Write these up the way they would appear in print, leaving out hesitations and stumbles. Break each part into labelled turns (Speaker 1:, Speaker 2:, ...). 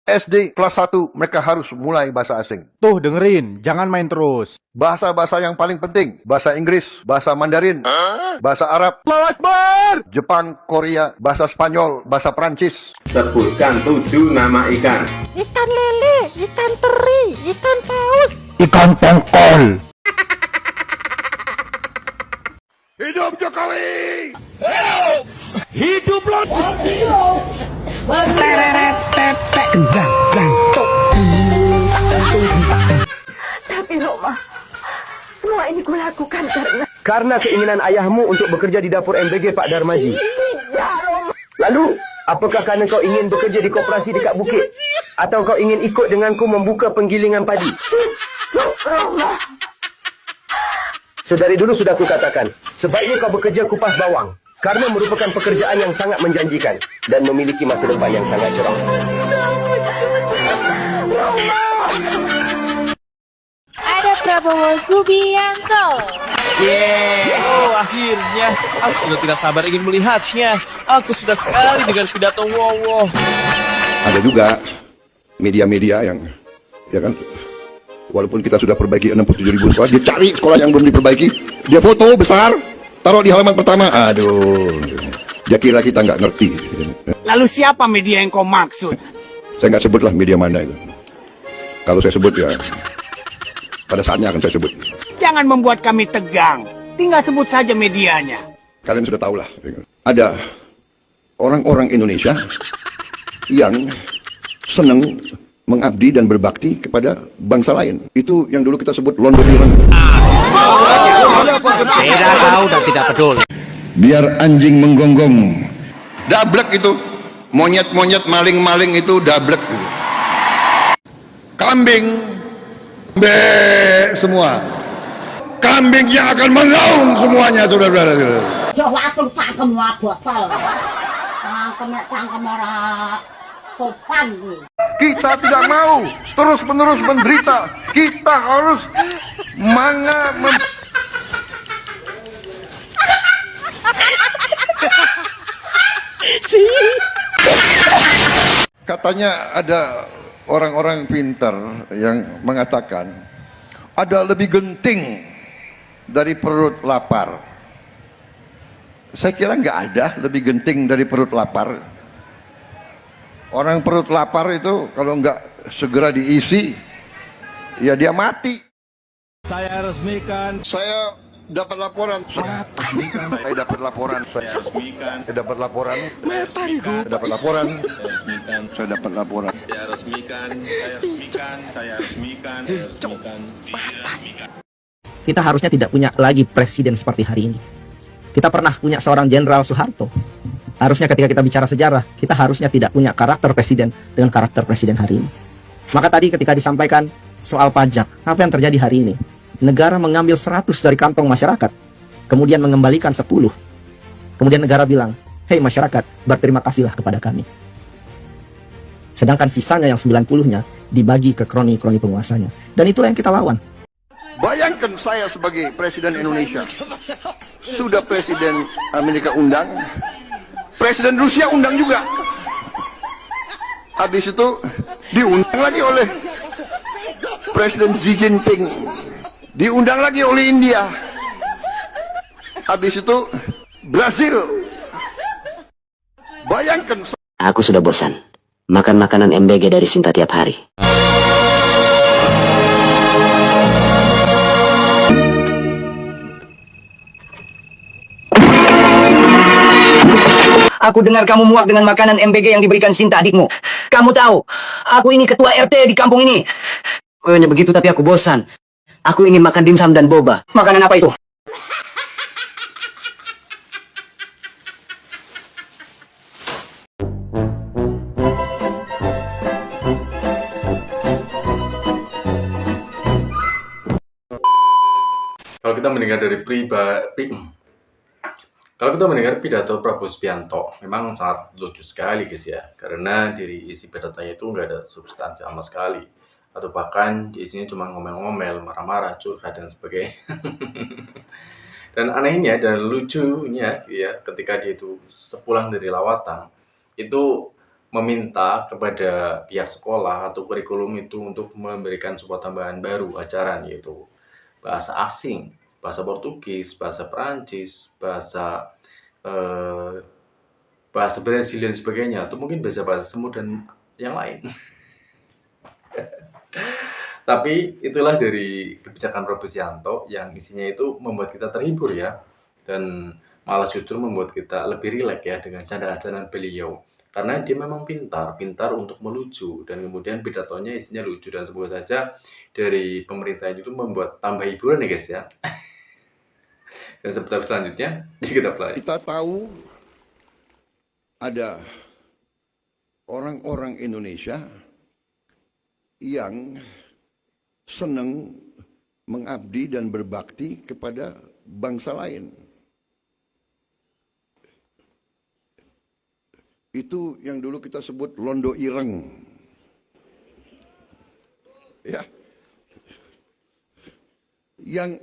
Speaker 1: SD kelas 1 mereka harus mulai bahasa asing.
Speaker 2: Tuh dengerin, jangan main terus.
Speaker 1: Bahasa-bahasa yang paling penting, bahasa Inggris, bahasa Mandarin, bahasa Arab,
Speaker 2: Allahu Akbar!
Speaker 1: Jepang, Korea, bahasa Spanyol, bahasa Prancis.
Speaker 3: Sebutkan 7 nama ikan.
Speaker 4: Ikan lele, ikan teri, ikan paus,
Speaker 2: Ikan tongkol.
Speaker 1: Hidup Jokowi!
Speaker 2: Hidup lo!
Speaker 5: Tapi Roma, semua ini kulakukan
Speaker 6: Karena keinginan ayahmu untuk bekerja di dapur MBG Pak Darmaji.
Speaker 5: tidak, Roma.
Speaker 6: Lalu, apakah karena kau ingin bekerja di koperasi dekat bukit? Atau kau ingin ikut denganku membuka penggilingan padi?
Speaker 5: Roma,
Speaker 6: Sedari dulu sudah kukatakan, sebaiknya kau bekerja kupas bawang. Karena merupakan pekerjaan yang sangat menjanjikan dan memiliki masa depan yang sangat cerah.
Speaker 7: Ada Prabowo Subianto.
Speaker 8: Oh, akhirnya. Aku sudah tidak sabar ingin melihatnya. Aku sudah sekali dengan pidato Wowo.
Speaker 1: Ada juga media-media yang, ya kan, walaupun kita sudah perbaiki 67.000 sekolah, dia cari sekolah yang belum diperbaiki, dia foto besar, taruh di halaman pertama. Aduh, dia kira kita nggak ngerti.
Speaker 9: Lalu siapa media yang kau maksud?
Speaker 1: Saya nggak sebutlah media mana itu. Kalau saya sebut ya, pada saatnya akan saya sebut.
Speaker 9: Jangan membuat kami tegang. Tinggal sebut saja medianya.
Speaker 1: Kalian sudah tahu lah. Ada orang-orang Indonesia yang senang mengabdi dan berbakti kepada bangsa lain. Itu yang dulu kita sebut Londoniran.
Speaker 8: Tidak tahu dan tidak peduli.
Speaker 1: Biar anjing menggonggong. Dablek itu. Monyet-monyet, maling-maling itu dablek. Kambing. Be semua. Kambing yang akan mengaum semuanya, saudara-saudara.
Speaker 4: coba atur cangkem wa botol. Cangkem ora sopan.
Speaker 1: Kita tidak mau terus-menerus menderita. Kita harus Katanya ada orang-orang pintar yang mengatakan ada lebih genting dari perut lapar. Saya kira nggak ada lebih genting dari perut lapar. Orang perut lapar itu kalau nggak segera diisi, ya dia mati.
Speaker 2: Saya resmikan.
Speaker 1: Saya dapat laporan. Saya dapat laporan. Saya dapat laporan. Saya dapat laporan. Saya dapat laporan.
Speaker 10: Kita harusnya tidak punya lagi presiden seperti hari ini. Kita pernah punya seorang Jenderal Soeharto. Harusnya ketika kita bicara sejarah, kita harusnya tidak punya karakter presiden dengan karakter presiden hari ini. Maka tadi ketika disampaikan soal pajak, apa yang terjadi hari ini? Negara mengambil 100 dari kantong masyarakat, kemudian mengembalikan 10. Kemudian negara bilang, hei masyarakat, berterima kasihlah kepada kami. Sedangkan sisanya yang 90-nya dibagi ke kroni-kroni penguasanya. Dan itulah yang kita lawan.
Speaker 1: Bayangkan saya sebagai presiden Indonesia, sudah presiden Amerika undang, presiden Rusia undang juga. Habis itu diundang lagi oleh presiden Xi Jinping, diundang lagi oleh India. Habis itu Brasil. Bayangkan.
Speaker 11: Aku sudah bosan makan makanan MBG dari Sinta tiap hari.
Speaker 6: Aku dengar kamu muak dengan makanan MBG yang diberikan Sinta adikmu. Kamu tahu, aku ini ketua RT di kampung ini.
Speaker 11: Hanya begitu tapi aku bosan. Aku ingin makan dimsum dan boba.
Speaker 6: Makanan apa itu?
Speaker 12: Kalau kita mendengar dari pidato Prabowo Subianto, memang sangat lucu sekali guys ya, karena dari isi pidatonya itu nggak ada substansi sama sekali, atau bahkan di sini cuma ngomel-ngomel, marah-marah, curhat dan sebagainya. Dan anehnya dan lucunya ya, ketika dia itu sepulang dari lawatan itu meminta kepada pihak sekolah atau kurikulum itu untuk memberikan sebuah tambahan baru ajaran, yaitu bahasa asing, bahasa Portugis, bahasa Perancis, bahasa Brasil dan sebagainya, atau mungkin bahasa semut dan yang lain. Tapi itulah dari kebijakan Prabowo Subianto yang isinya itu membuat kita terhibur ya, dan malah justru membuat kita lebih rileks ya dengan canda-candaan beliau. Karena dia memang pintar untuk melucu, dan kemudian pidatonya isinya lucu, dan semoga saja dari pemerintah itu membuat tambah hiburan ya guys ya. Dan seperti selanjutnya kita pelajari.
Speaker 1: Kita tahu ada orang-orang Indonesia yang senang mengabdi dan berbakti kepada bangsa lain. Itu yang dulu kita sebut londo ireng. Ya. Yang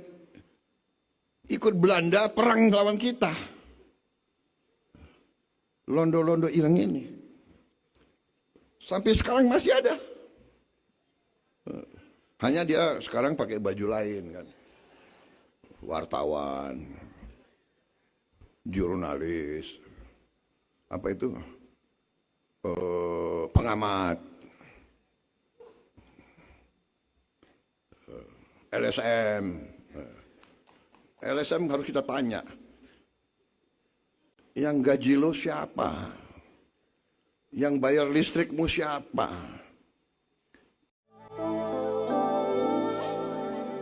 Speaker 1: ikut Belanda perang lawan kita. Londo-londo ireng ini. Sampai sekarang masih ada. Hanya dia sekarang pakai baju lain kan. Wartawan, jurnalis, apa itu? Pengamat, LSM. LSM harus kita tanya, yang gaji lo siapa? Yang bayar listrikmu siapa?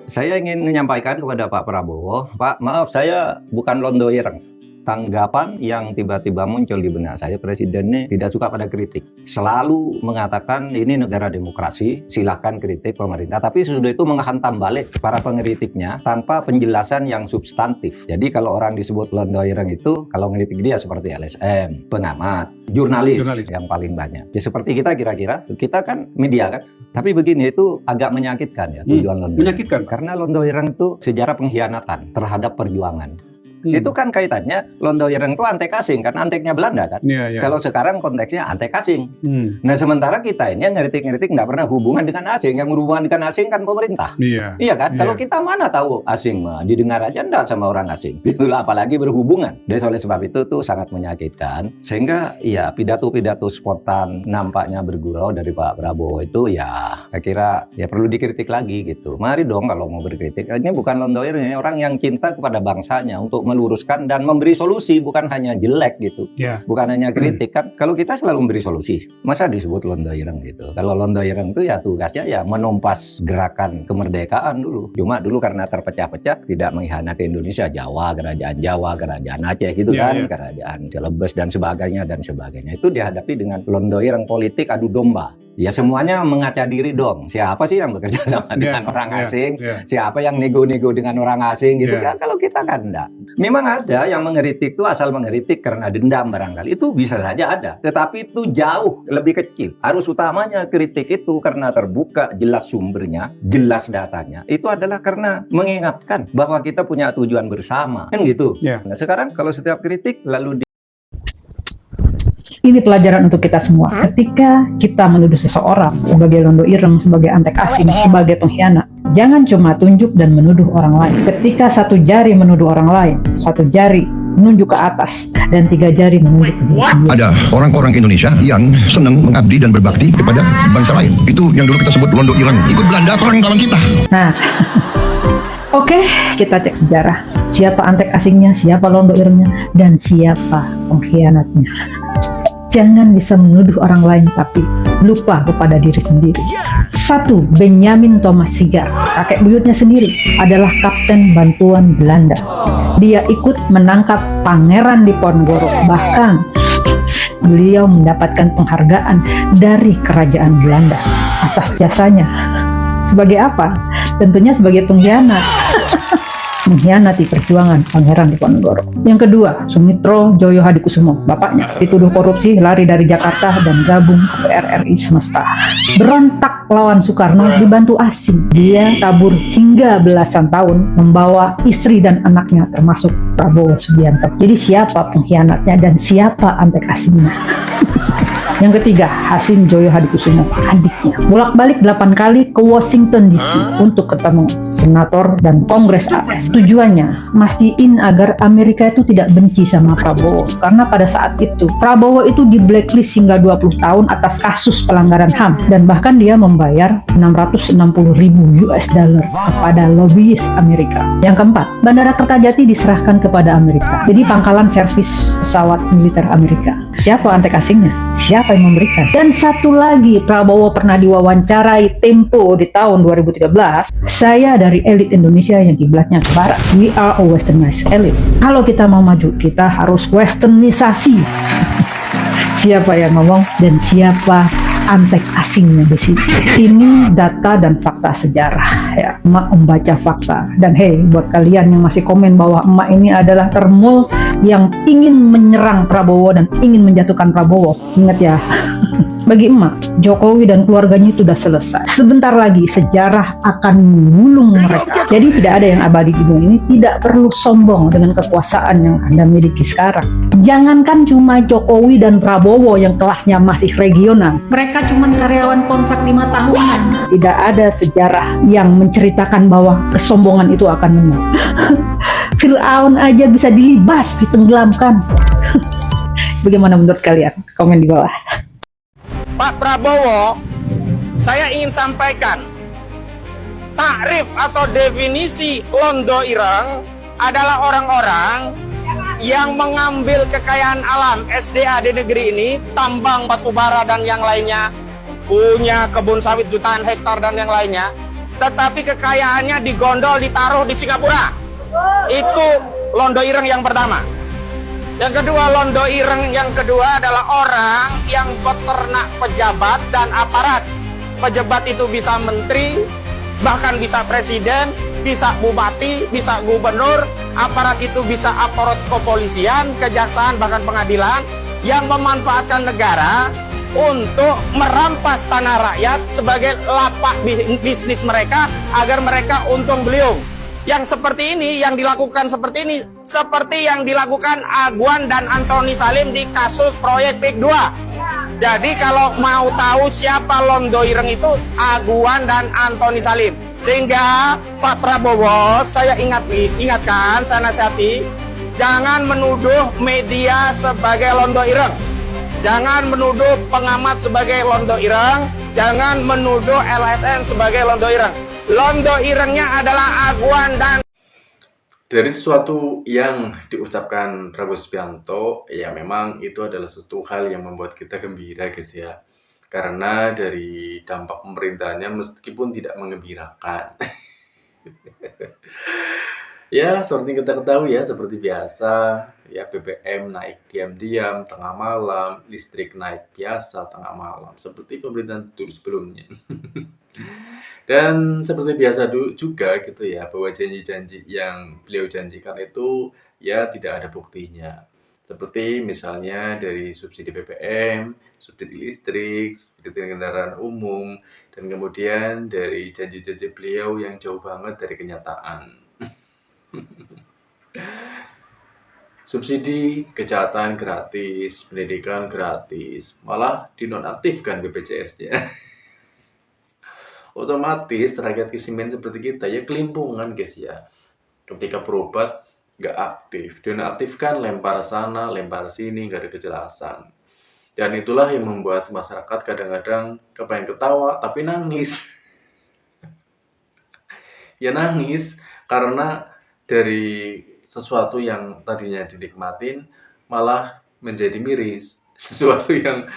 Speaker 13: Saya ingin menyampaikan kepada Pak Prabowo, Pak, maaf saya bukan londo ireng. Tanggapan yang tiba-tiba muncul di benak saya, Presiden ini tidak suka pada kritik. Selalu mengatakan ini negara demokrasi, silahkan kritik pemerintah. Tapi sesudah itu menghantam balik para pengkritiknya tanpa penjelasan yang substantif. Jadi kalau orang disebut londo ireng itu, kalau ngeritik dia seperti LSM, pengamat, jurnalis yang paling banyak. Ya seperti kita kira-kira, kita kan media kan. Tapi begini, itu agak menyakitkan ya tujuan londo.
Speaker 14: Menyakitkan.
Speaker 13: Karena londo ireng itu sejarah pengkhianatan terhadap perjuangan. Itu kan kaitannya londo ireng itu antek asing, kan anteknya Belanda kan. Kalau sekarang konteksnya antek asing. Nah sementara kita ini yang ngeritik-ngeritik nggak pernah hubungan dengan asing, yang berhubungan dengan asing kan pemerintah. Iya kan. Kalau kita mana tahu asing mah didengar aja enggak sama orang asing. Itulah apalagi berhubungan. Jadi oleh sebab itu tuh sangat menyakitkan. Sehingga ya pidato-pidato spontan nampaknya bergurau dari Pak Prabowo itu ya saya kira ya perlu dikritik lagi gitu. Mari dong kalau mau berkritik. Ini bukan londo ireng, ini orang yang cinta kepada bangsanya untuk meluruskan dan memberi solusi, bukan hanya jelek gitu, bukan hanya kritik kan. Kalau kita selalu memberi solusi, masa disebut londo ireng gitu? Kalau londo ireng itu ya tugasnya ya menumpas gerakan kemerdekaan dulu. Cuma dulu karena terpecah-pecah tidak mengkhianati Indonesia, Jawa, kerajaan Aceh gitu kan, kerajaan Celebes dan sebagainya dan sebagainya. Itu dihadapi dengan londo ireng politik adu domba. Ya semuanya mengaca diri dong. Siapa sih yang bekerja sama dengan orang asing? Siapa yang nego-nego dengan orang asing gitu kan? Kalau kita kan enggak. Memang ada yang mengeritik itu asal mengeritik karena dendam barangkali. Itu bisa saja ada. Tetapi itu jauh lebih kecil. Harus utamanya kritik itu karena terbuka, jelas sumbernya, jelas datanya. Itu adalah karena mengingatkan bahwa kita punya tujuan bersama. Kan gitu. Nah sekarang kalau setiap kritik lalu
Speaker 15: ini pelajaran untuk kita semua. Ketika kita menuduh seseorang sebagai londo ireng, sebagai antek asing, sebagai pengkhianat, jangan cuma tunjuk dan menuduh orang lain. Ketika satu jari menuduh orang lain, satu jari menunjuk ke atas, dan 3 jari menunjuk ke diri sendiri.
Speaker 1: Ada orang-orang Indonesia yang senang mengabdi dan berbakti kepada bangsa lain. Itu yang dulu kita sebut londo ireng. Ikut Belanda perang lawan kita.
Speaker 15: Nah, oke, kita cek sejarah. Siapa antek asingnya, siapa londo irengnya, dan siapa pengkhianatnya. Jangan bisa menuduh orang lain tapi lupa kepada diri sendiri. 1. Benjamin Thomas Sigar, kakek buyutnya sendiri, adalah kapten bantuan Belanda. Dia ikut menangkap Pangeran Diponegoro. Bahkan beliau mendapatkan penghargaan dari kerajaan Belanda atas jasanya. Sebagai apa? Tentunya sebagai pengkhianat. Mengkhianati perjuangan Pangeran Diponegoro. Yang kedua, Sumitro Joyo Hadikusumo, bapaknya dituduh korupsi, lari dari Jakarta dan gabung ke RRI Semesta. Berontak lawan Soekarno dibantu asing. Dia kabur hingga belasan tahun membawa istri dan anaknya termasuk Prabowo Subianto. Jadi siapa pengkhianatnya dan siapa antek asingnya? Yang ketiga, Hasim Joyo Hadikusumo, adiknya. Bolak-balik 8 kali ke Washington DC untuk ketemu senator dan Kongres AS. Tujuannya, mastiin agar Amerika itu tidak benci sama Prabowo. Karena pada saat itu, Prabowo itu di blacklist hingga 20 tahun atas kasus pelanggaran HAM. Dan bahkan dia membayar 660.000 US dollar kepada lobbyis Amerika. Yang keempat, Bandara Kertajati diserahkan kepada Amerika. Jadi pangkalan servis pesawat militer Amerika. Siapa antek asingnya? Siapa yang memberikan? Dan satu lagi, Prabowo pernah diwawancarai Tempo di tahun 2013. Saya dari elit Indonesia yang kiblatnya ke barat. We are a westernized elite. Kalau kita mau maju, kita harus westernisasi. Siapa yang ngomong dan siapa antek asingnya di sini? Ini data dan fakta sejarah ya. Emak membaca fakta. Dan hey, buat kalian yang masih komen bahwa emak ini adalah termul yang ingin menyerang Prabowo dan ingin menjatuhkan Prabowo, ingat ya. Bagi emak, Jokowi dan keluarganya itu sudah selesai. Sebentar lagi sejarah akan menggulung mereka. Jadi tidak ada yang abadi di dunia ini. Tidak perlu sombong dengan kekuasaan yang Anda miliki sekarang. Jangankan cuma Jokowi dan Prabowo yang kelasnya masih regional. Mereka cuma karyawan kontrak 5 tahunan. Tidak ada sejarah yang menceritakan bahwa kesombongan itu akan menang. Fir'aun aja bisa dilibas, ditenggelamkan. Bagaimana menurut kalian? Komen di bawah.
Speaker 14: Pak Prabowo, saya ingin sampaikan, takrif atau definisi Londo Ireng adalah orang-orang yang mengambil kekayaan alam SDA di negeri ini, tambang batubara dan yang lainnya, punya kebun sawit jutaan hektar dan yang lainnya, tetapi kekayaannya digondol, ditaruh di Singapura. Itu Londo Ireng yang pertama. Yang kedua, Londo Ireng yang kedua adalah orang yang peternak pejabat dan aparat. Pejabat itu bisa menteri, bahkan bisa presiden, bisa bupati, bisa gubernur. Aparat itu bisa aparat kepolisian, kejaksaan, bahkan pengadilan yang memanfaatkan negara untuk merampas tanah rakyat sebagai lapak bisnis mereka agar mereka untung beliung. Yang seperti ini, yang dilakukan seperti ini, seperti yang dilakukan Aguan dan Antoni Salim di kasus proyek PIK 2. Jadi kalau mau tahu siapa Londo Ireng itu, Aguan dan Antoni Salim. Sehingga Pak Prabowo, saya ingatkan, saya nasihati, jangan menuduh media sebagai Londo Ireng. Jangan menuduh pengamat sebagai Londo Ireng. Jangan menuduh LSM sebagai Londo Ireng. Londo Irengnya adalah Aguan dan...
Speaker 12: Dari sesuatu yang diucapkan Prabowo Subianto, ya memang itu adalah sesuatu hal yang membuat kita gembira guys ya. Karena dari dampak pemerintahannya meskipun tidak mengembirakan. Ya, seperti kita ketahui ya, seperti biasa, ya BBM naik diam-diam tengah malam, listrik naik biasa tengah malam, seperti pemerintahan dulu sebelumnya. Dan seperti biasa juga gitu ya, bahwa janji-janji yang beliau janjikan itu ya tidak ada buktinya. Seperti misalnya dari subsidi BBM, subsidi listrik, subsidi kendaraan umum, dan kemudian dari janji-janji beliau yang jauh banget dari kenyataan. Subsidi kesehatan gratis, pendidikan gratis, malah dinonaktifkan BPJS-nya. Otomatis rakyat kisimen seperti kita ya kelimpungan guys ya. Ketika berobat nggak aktif, dinonaktifkan, lempar sana, lempar sini, nggak ada kejelasan. Dan itulah yang membuat masyarakat kadang-kadang kepengen ketawa tapi nangis. Ya nangis karena dari sesuatu yang tadinya dinikmatin malah menjadi miris. Sesuatu yang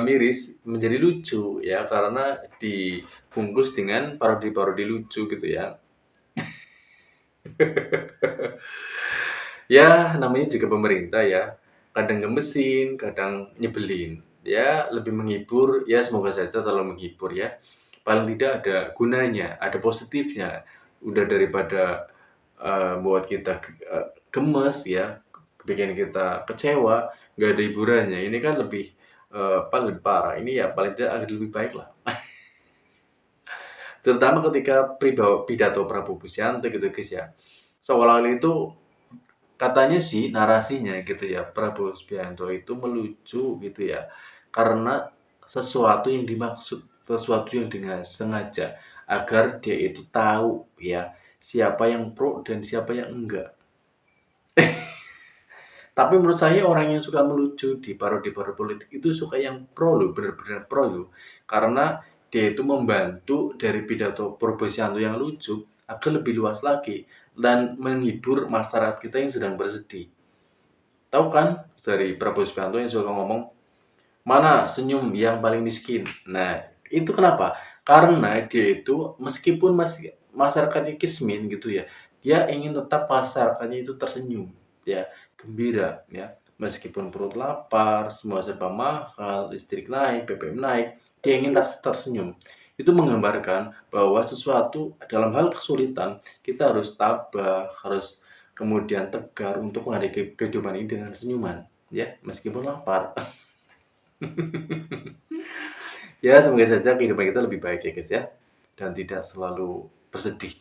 Speaker 12: miris menjadi lucu ya, karena dibungkus dengan parodi-parodi lucu gitu ya. Ya namanya juga pemerintah ya, kadang gemesin, kadang nyebelin ya, lebih menghibur ya, semoga saja terlalu menghibur ya, paling tidak ada gunanya, ada positifnya, udah daripada buat kita gemes ya, bikin kita kecewa, nggak ada hiburannya. Ini kan lebih paling parah. Ini ya paling tidak agak lebih baik lah. Terutama ketika pidato Prabowo Subianto gitu guys ya, seolah-olah itu katanya sih narasinya gitu ya, Prabowo Subianto itu melucu gitu ya, karena sesuatu yang dimaksud, sesuatu yang dengan sengaja, agar dia itu tahu ya siapa yang pro dan siapa yang enggak. Tapi menurut saya orang yang suka melucu di parodi-parodi politik itu suka yang pro loh, benar-benar pro loh. Karena dia itu membantu dari pidato Prabowo Subianto yang lucu agar lebih luas lagi dan menghibur masyarakat kita yang sedang bersedih. Tahu kan dari Prabowo Subianto yang suka ngomong, mana senyum yang paling miskin? Nah, itu kenapa? Karena dia itu meskipun masih masyarakatnya kismin gitu ya, dia ingin tetap masyarakatnya itu tersenyum, ya, gembira, ya. Meskipun perut lapar, semua serba mahal, listrik naik, BBM naik, dia ingin tersenyum. Itu menggambarkan bahwa sesuatu dalam hal kesulitan, kita harus tabah, harus kemudian tegar untuk menghadapi kehidupan ini dengan senyuman, ya, meskipun lapar. Ya, semoga saja kehidupan kita lebih baik ya guys ya, dan tidak selalu bersedih.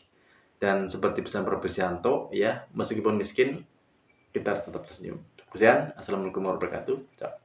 Speaker 12: Dan seperti pesan Prabowo Subianto ya, meskipun miskin kita harus tetap tersenyum. Sekian, assalamualaikum warahmatullahi wabarakatuh. Ciao.